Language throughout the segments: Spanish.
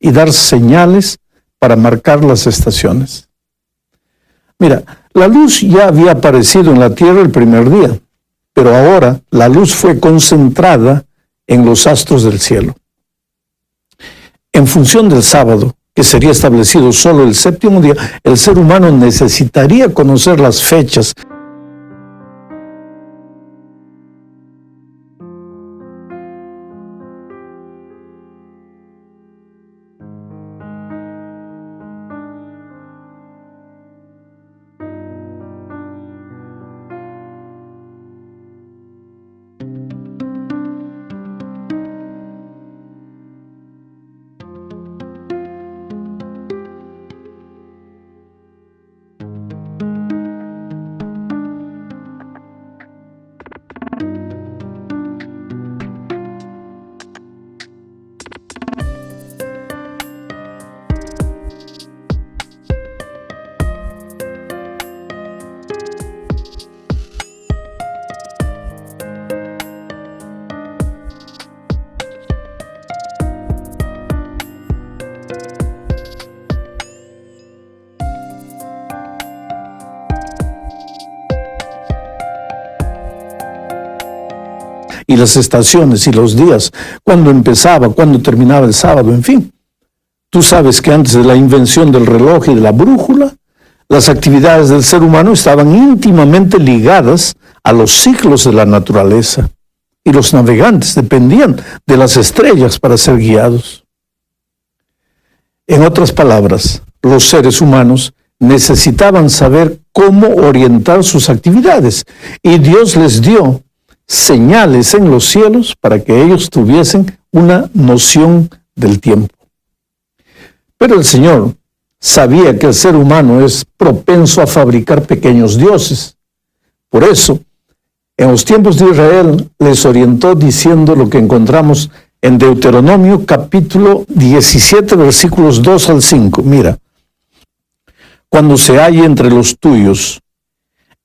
y dar señales para marcar las estaciones. Mira, la luz ya había aparecido en la tierra el primer día, pero ahora la luz fue concentrada en los astros del cielo. En función del sábado, que sería establecido solo el séptimo día, el ser humano necesitaría conocer las fechas y las estaciones y los días, cuándo empezaba, cuándo terminaba el sábado, en fin. Tú sabes que antes de la invención del reloj y de la brújula, las actividades del ser humano estaban íntimamente ligadas a los ciclos de la naturaleza, y los navegantes dependían de las estrellas para ser guiados. En otras palabras, los seres humanos necesitaban saber cómo orientar sus actividades, y Dios les dio señales en los cielos para que ellos tuviesen una noción del tiempo. Pero el Señor sabía que el ser humano es propenso a fabricar pequeños dioses. Por eso, en los tiempos de Israel les orientó diciendo lo que encontramos en Deuteronomio capítulo 17, versículos 2 al 5. Mira, cuando se halle entre los tuyos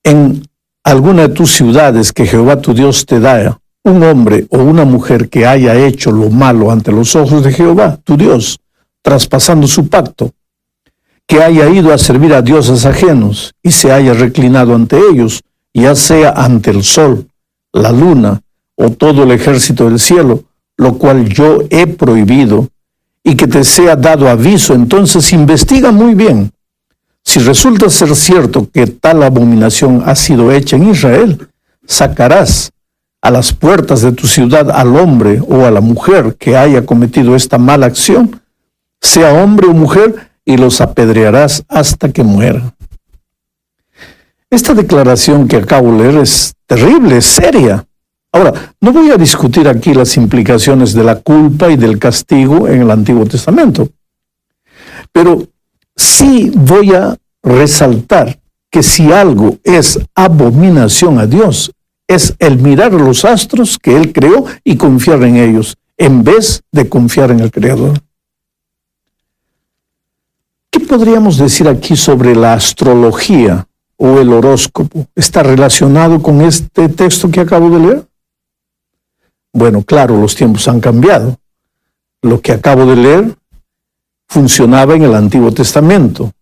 en alguna de tus ciudades que Jehová tu Dios te da, un hombre o una mujer que haya hecho lo malo ante los ojos de Jehová tu Dios, traspasando su pacto, que haya ido a servir a dioses ajenos y se haya reclinado ante ellos, ya sea ante el sol, la luna o todo el ejército del cielo, lo cual yo he prohibido, y que te sea dado aviso, entonces investiga muy bien. Si resulta ser cierto que tal abominación ha sido hecha en Israel, sacarás a las puertas de tu ciudad al hombre o a la mujer que haya cometido esta mala acción, sea hombre o mujer, y los apedrearás hasta que mueran. Esta declaración que acabo de leer es terrible, es seria. Ahora, no voy a discutir aquí las implicaciones de la culpa y del castigo en el Antiguo Testamento, pero sí voy a resaltar que si algo es abominación a Dios, es el mirar los astros que Él creó y confiar en ellos, en vez de confiar en el Creador. ¿Qué podríamos decir aquí sobre la astrología o el horóscopo? ¿Está relacionado con este texto que acabo de leer? Bueno, claro, los tiempos han cambiado. Lo que acabo de leer funcionaba en el Antiguo Testamento,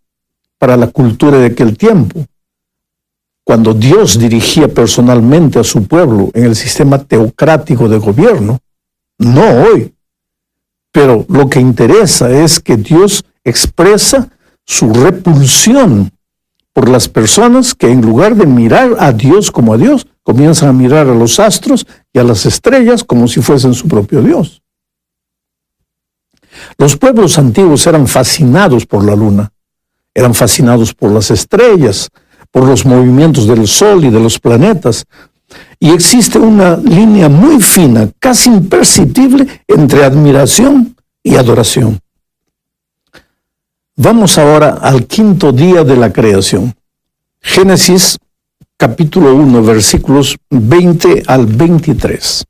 para la cultura de aquel tiempo, cuando Dios dirigía personalmente a su pueblo en el sistema teocrático de gobierno, no hoy. Pero lo que interesa es que Dios expresa su repulsión por las personas que en lugar de mirar a Dios como a Dios, comienzan a mirar a los astros y a las estrellas como si fuesen su propio Dios. Los pueblos antiguos eran fascinados por la luna, eran fascinados por las estrellas, por los movimientos del sol y de los planetas. Y existe una línea muy fina, casi imperceptible, entre admiración y adoración. Vamos ahora al quinto día de la creación. Génesis capítulo 1, versículos 20 al 23.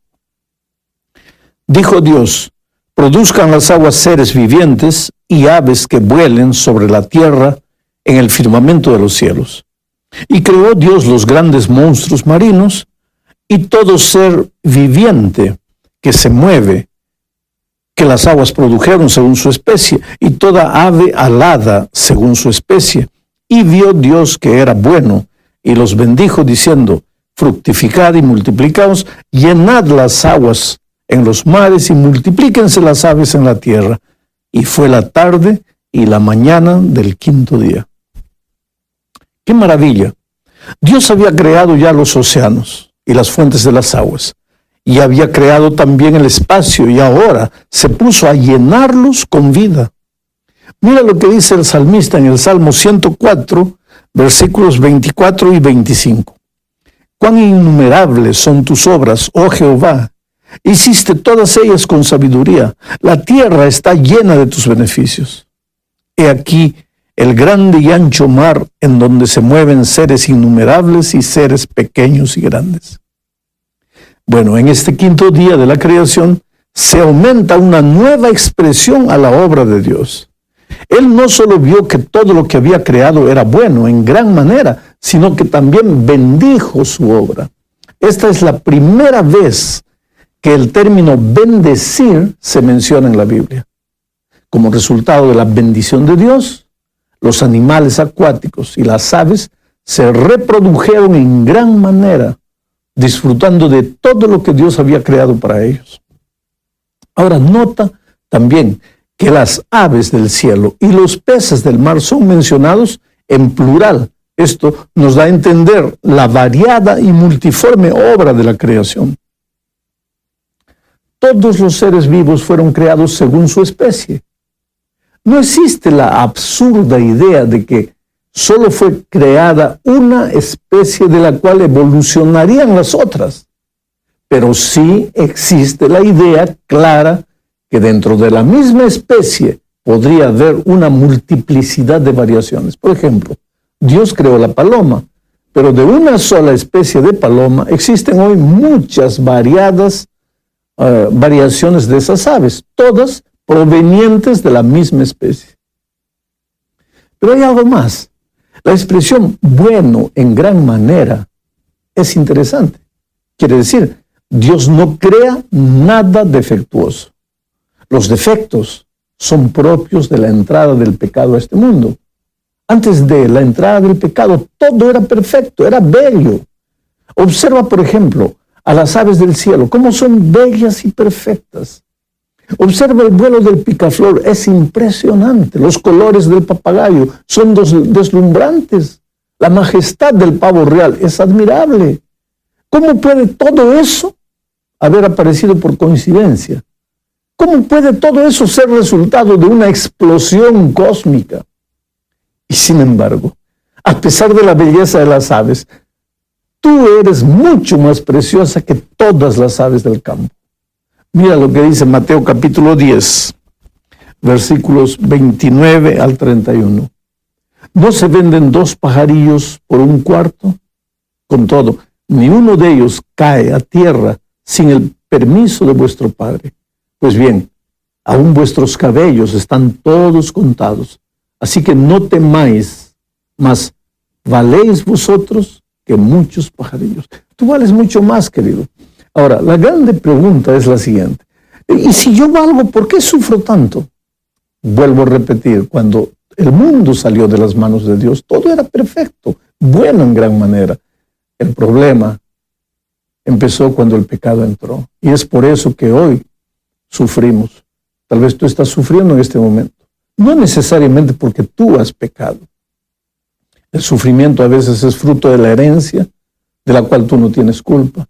Dijo Dios: produzcan las aguas seres vivientes y aves que vuelen sobre la tierra en el firmamento de los cielos. Y creó Dios los grandes monstruos marinos y todo ser viviente que se mueve, que las aguas produjeron según su especie, y toda ave alada según su especie. Y vio Dios que era bueno, y los bendijo diciendo: fructificad y multiplicaos, llenad las aguas en los mares y multiplíquense las aves en la tierra. Y fue la tarde y la mañana del quinto día. ¡Qué maravilla! Dios había creado ya los océanos y las fuentes de las aguas, y había creado también el espacio, y ahora se puso a llenarlos con vida. Mira lo que dice el salmista en el Salmo 104, versículos 24 y 25. Cuán innumerables son tus obras, oh Jehová. Hiciste todas ellas con sabiduría. La tierra está llena de tus beneficios. He aquí el grande y ancho mar en donde se mueven seres innumerables y seres pequeños y grandes. Bueno, en este quinto día de la creación se aumenta una nueva expresión a la obra de Dios. Él no solo vio que todo lo que había creado era bueno en gran manera, sino que también bendijo su obra. Esta es la primera vez que el término bendecir se menciona en la Biblia. Como resultado de la bendición de Dios, los animales acuáticos y las aves se reprodujeron en gran manera, disfrutando de todo lo que Dios había creado para ellos. Ahora nota también que las aves del cielo y los peces del mar son mencionados en plural. Esto nos da a entender la variada y multiforme obra de la creación. Todos los seres vivos fueron creados según su especie. No existe la absurda idea de que solo fue creada una especie de la cual evolucionarían las otras. Pero sí existe la idea clara que dentro de la misma especie podría haber una multiplicidad de variaciones. Por ejemplo, Dios creó la paloma, pero de una sola especie de paloma existen hoy muchas variaciones de esas aves, todas provenientes de la misma especie. Pero hay algo más. La expresión bueno en gran manera es interesante. Quiere decir, Dios no crea nada defectuoso. Los defectos son propios de la entrada del pecado a este mundo. Antes de la entrada del pecado, todo era perfecto, era bello. Observa, por ejemplo, a las aves del cielo, cómo son bellas y perfectas. Observa el vuelo del picaflor, es impresionante. Los colores del papagayo son deslumbrantes. La majestad del pavo real es admirable. ¿Cómo puede todo eso haber aparecido por coincidencia? ¿Cómo puede todo eso ser resultado de una explosión cósmica? Y sin embargo, a pesar de la belleza de las aves, tú eres mucho más preciosa que todas las aves del campo. Mira lo que dice Mateo capítulo 10, versículos 29 al 31. ¿No se venden 2 pajarillos por un cuarto? Con todo, ni uno de ellos cae a tierra sin el permiso de vuestro Padre. Pues bien, aún vuestros cabellos están todos contados. Así que no temáis, mas valéis vosotros que muchos pajarillos. Tú vales mucho más, querido. Ahora, la grande pregunta es la siguiente. ¿Y si yo valgo, por qué sufro tanto? Vuelvo a repetir, cuando el mundo salió de las manos de Dios, todo era perfecto, bueno en gran manera. El problema empezó cuando el pecado entró. Y es por eso que hoy sufrimos. Tal vez tú estás sufriendo en este momento. No necesariamente porque tú has pecado. El sufrimiento a veces es fruto de la herencia, de la cual tú no tienes culpa.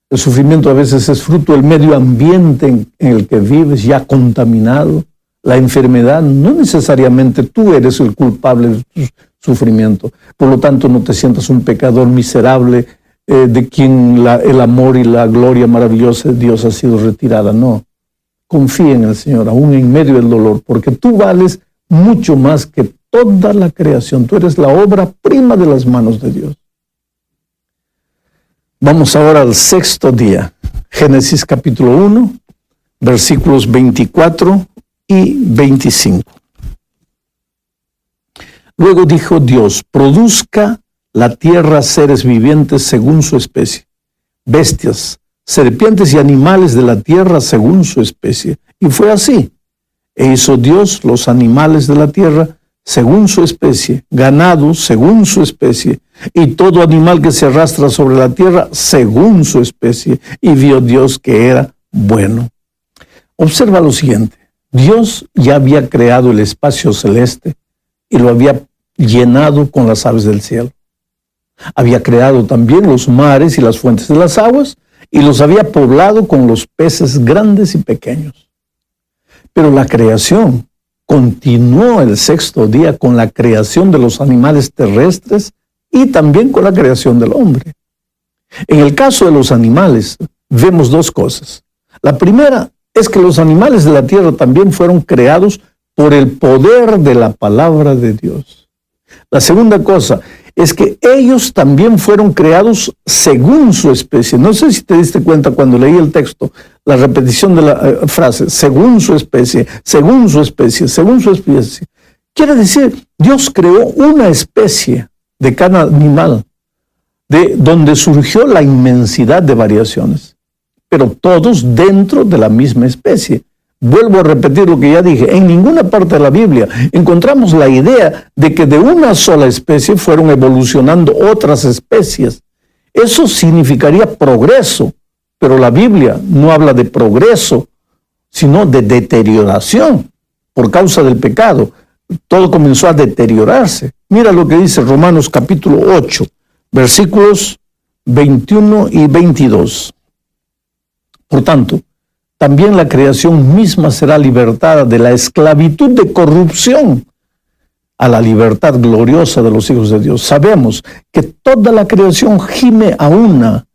El sufrimiento a veces es fruto del medio ambiente en el que vives, ya contaminado. La enfermedad, no necesariamente tú eres el culpable de tu sufrimiento. Por lo tanto, no te sientas un pecador miserable de quien el amor y la gloria maravillosa de Dios ha sido retirada. No. Confía en el Señor, aún en medio del dolor, porque tú vales mucho más que toda la creación. Tú eres la obra prima de las manos de Dios. Vamos ahora al 6º día. Génesis capítulo 1, versículos 24 y 25. Luego dijo Dios: produzca la tierra seres vivientes según su especie, bestias, serpientes y animales de la tierra según su especie. Y fue así. E hizo Dios los animales de la tierra según su especie, ganado según su especie, y todo animal que se arrastra sobre la tierra según su especie. Y vio Dios que era bueno. Observa lo siguiente. Dios ya había creado el espacio celeste y lo había llenado con las aves del cielo. Había creado también los mares y las fuentes de las aguas y los había poblado con los peces grandes y pequeños. Pero la creación continuó el sexto día con la creación de los animales terrestres y también con la creación del hombre. En el caso de los animales, vemos dos cosas. La primera es que los animales de la tierra también fueron creados por el poder de la palabra de Dios. La segunda cosa es que ellos también fueron creados según su especie. No sé si te diste cuenta cuando leí el texto, la repetición de la frase, según su especie, según su especie, según su especie. Quiere decir, Dios creó una especie de cada animal, de donde surgió la inmensidad de variaciones, pero todos dentro de la misma especie. Vuelvo a repetir lo que ya dije, en ninguna parte de la Biblia encontramos la idea de que de una sola especie fueron evolucionando otras especies. Eso significaría progreso, pero la Biblia no habla de progreso, sino de deterioración por causa del pecado. Todo comenzó a deteriorarse. Mira lo que dice Romanos capítulo 8, versículos 21 y 22. Por tanto, también la creación misma será libertada de la esclavitud de corrupción a la libertad gloriosa de los hijos de Dios. Sabemos que toda la creación gime a una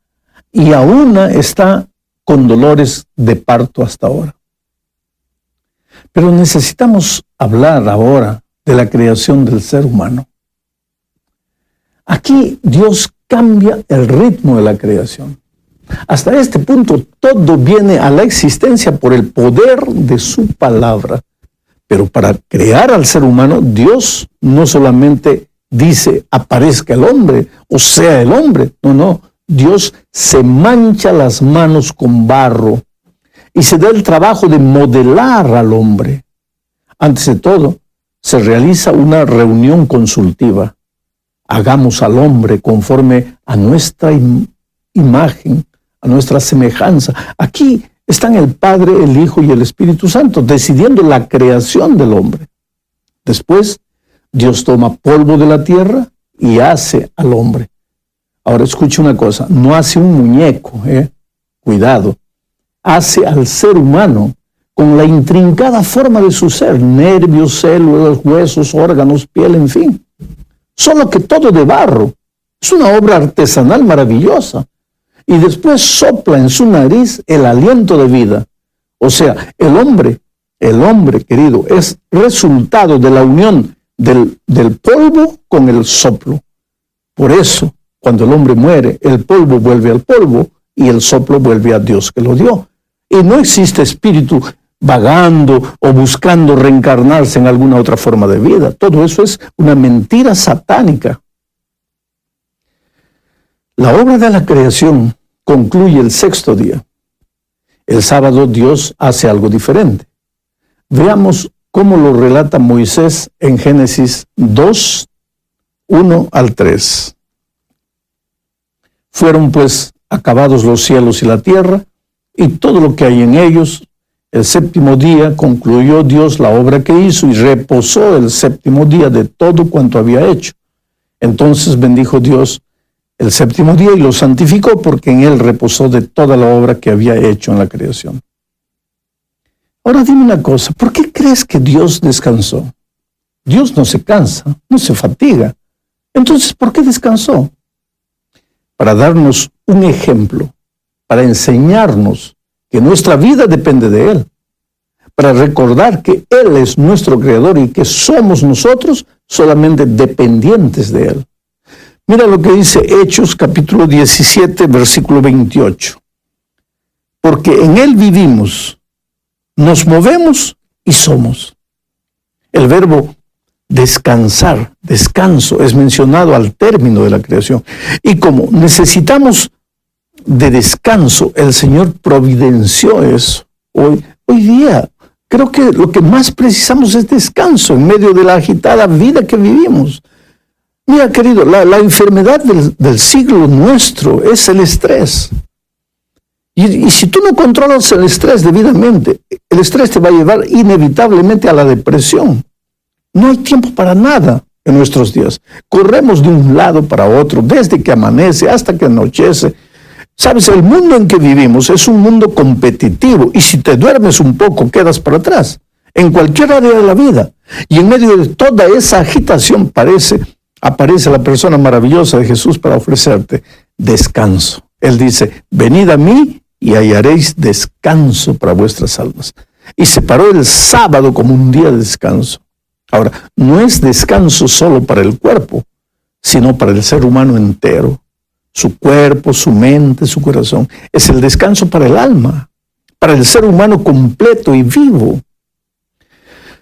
y a una está con dolores de parto hasta ahora. Pero necesitamos hablar ahora de la creación del ser humano. Aquí Dios cambia el ritmo de la creación. Hasta este punto todo viene a la existencia por el poder de su palabra. Pero para crear al ser humano, Dios no solamente dice aparezca el hombre o sea el hombre. No. Dios se mancha las manos con barro y se da el trabajo de modelar al hombre. Antes de todo, se realiza una reunión consultiva. Hagamos al hombre conforme a nuestra imagen, a nuestra semejanza. Aquí están el Padre, el Hijo y el Espíritu Santo decidiendo la creación del hombre. Después, Dios toma polvo de la tierra y hace al hombre. Ahora escuche una cosa, no hace un muñeco, cuidado. Hace al ser humano con la intrincada forma de su ser, nervios, células, huesos, órganos, piel, en fin. Solo que todo de barro. Es una obra artesanal maravillosa. Y después sopla en su nariz el aliento de vida. O sea, el hombre, querido, es resultado de la unión del polvo con el soplo. Por eso, cuando el hombre muere, el polvo vuelve al polvo y el soplo vuelve a Dios que lo dio. Y no existe espíritu vagando o buscando reencarnarse en alguna otra forma de vida. Todo eso es una mentira satánica. La obra de la creación concluye el sexto día. El sábado Dios hace algo diferente. Veamos cómo lo relata Moisés en Génesis 2, 1 al 3. Fueron pues acabados los cielos y la tierra, y todo lo que hay en ellos. El séptimo día concluyó Dios la obra que hizo y reposó el séptimo día de todo cuanto había hecho. Entonces bendijo Dios el séptimo día y lo santificó porque en él reposó de toda la obra que había hecho en la creación. Ahora dime una cosa, ¿por qué crees que Dios descansó? Dios no se cansa, no se fatiga. Entonces, ¿por qué descansó? Para darnos un ejemplo, para enseñarnos que nuestra vida depende de Él, para recordar que Él es nuestro Creador y que somos nosotros solamente dependientes de Él. Mira lo que dice Hechos capítulo 17, versículo 28. Porque en Él vivimos, nos movemos y somos. El verbo descansar, descanso, es mencionado al término de la creación. Y como necesitamos de descanso, el Señor providenció eso. Hoy día Creo que lo que más precisamos es descanso en medio de la agitada vida que vivimos. Mira, querido, la enfermedad del siglo nuestro es el estrés. Y si tú no controlas el estrés debidamente, el estrés te va a llevar inevitablemente a la depresión. No hay tiempo para nada en nuestros días. Corremos de un lado para otro, desde que amanece hasta que anochece. Sabes, el mundo en que vivimos es un mundo competitivo, y si te duermes un poco, quedas para atrás, en cualquier área de la vida. Y en medio de toda esa agitación aparece la persona maravillosa de Jesús para ofrecerte descanso. Él dice, venid a mí y hallaréis descanso para vuestras almas. Y separó el sábado como un día de descanso. Ahora, no es descanso solo para el cuerpo, sino para el ser humano entero. Su cuerpo, su mente, su corazón. Es el descanso para el alma, para el ser humano completo y vivo.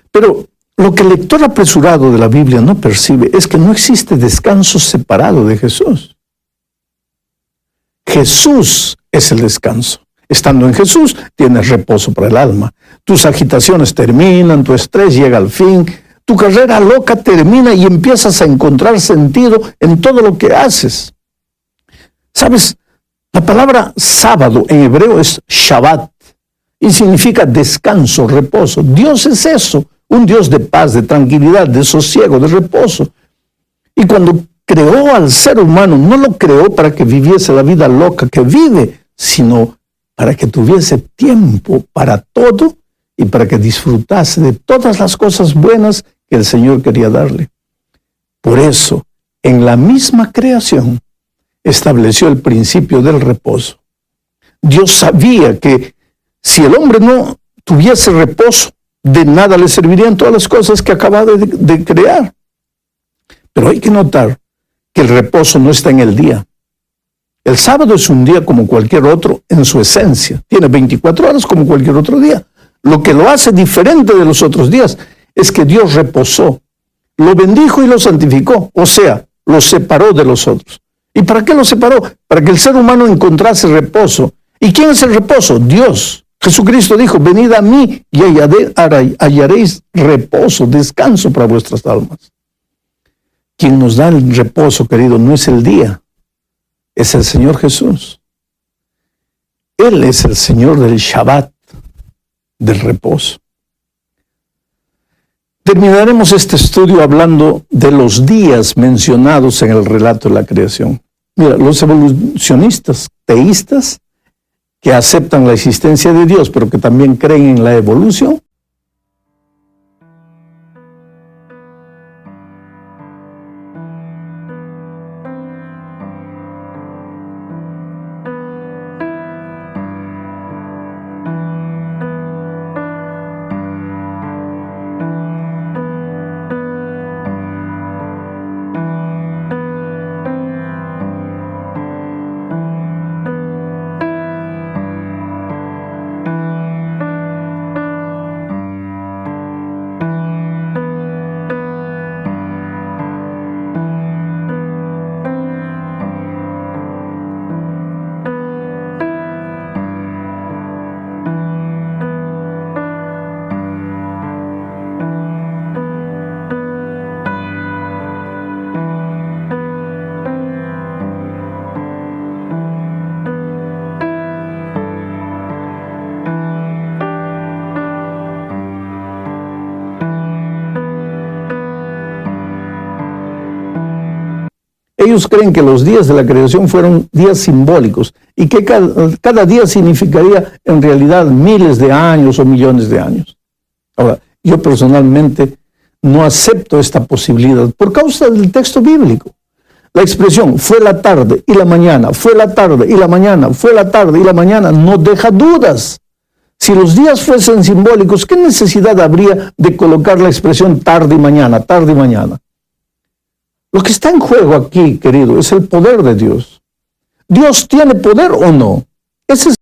Pero lo que el lector apresurado de la Biblia no percibe es que no existe descanso separado de Jesús. Jesús es el descanso. Estando en Jesús, tienes reposo para el alma. Tus agitaciones terminan, tu estrés llega al fin, tu carrera loca termina y empiezas a encontrar sentido en todo lo que haces. ¿Sabes? La palabra sábado en hebreo es Shabbat y significa descanso, reposo. Dios es eso, un Dios de paz, de tranquilidad, de sosiego, de reposo. Y cuando creó al ser humano, no lo creó para que viviese la vida loca que vive, sino para que tuviese tiempo para todo y para que disfrutase de todas las cosas buenas que el Señor quería darle. Por eso, en la misma creación, estableció el principio del reposo. Dios sabía que si el hombre no tuviese reposo, de nada le servirían todas las cosas que acaba de crear. Pero hay que notar que el reposo no está en el día. El sábado es un día como cualquier otro en su esencia. Tiene 24 horas como cualquier otro día. Lo que lo hace diferente de los otros días es que Dios reposó, lo bendijo y lo santificó, o sea, lo separó de los otros. ¿Y para qué lo separó? Para que el ser humano encontrase reposo. ¿Y quién es el reposo? Dios. Jesucristo dijo, venid a mí y hallaréis reposo, descanso para vuestras almas. Quien nos da el reposo, querido, no es el día, es el Señor Jesús. Él es el Señor del Shabbat, del reposo. Terminaremos este estudio hablando de los días mencionados en el relato de la creación. Mira, los evolucionistas teístas que aceptan la existencia de Dios, pero que también creen en la evolución, ellos creen que los días de la creación fueron días simbólicos y que cada día significaría en realidad miles de años o millones de años. Ahora, yo personalmente no acepto esta posibilidad por causa del texto bíblico. La expresión fue la tarde y la mañana, fue la tarde y la mañana, fue la tarde y la mañana, no deja dudas. Si los días fuesen simbólicos, ¿qué necesidad habría de colocar la expresión tarde y mañana, tarde y mañana? Lo que está en juego aquí, querido, es el poder de Dios. ¿Dios tiene poder o no? Ese es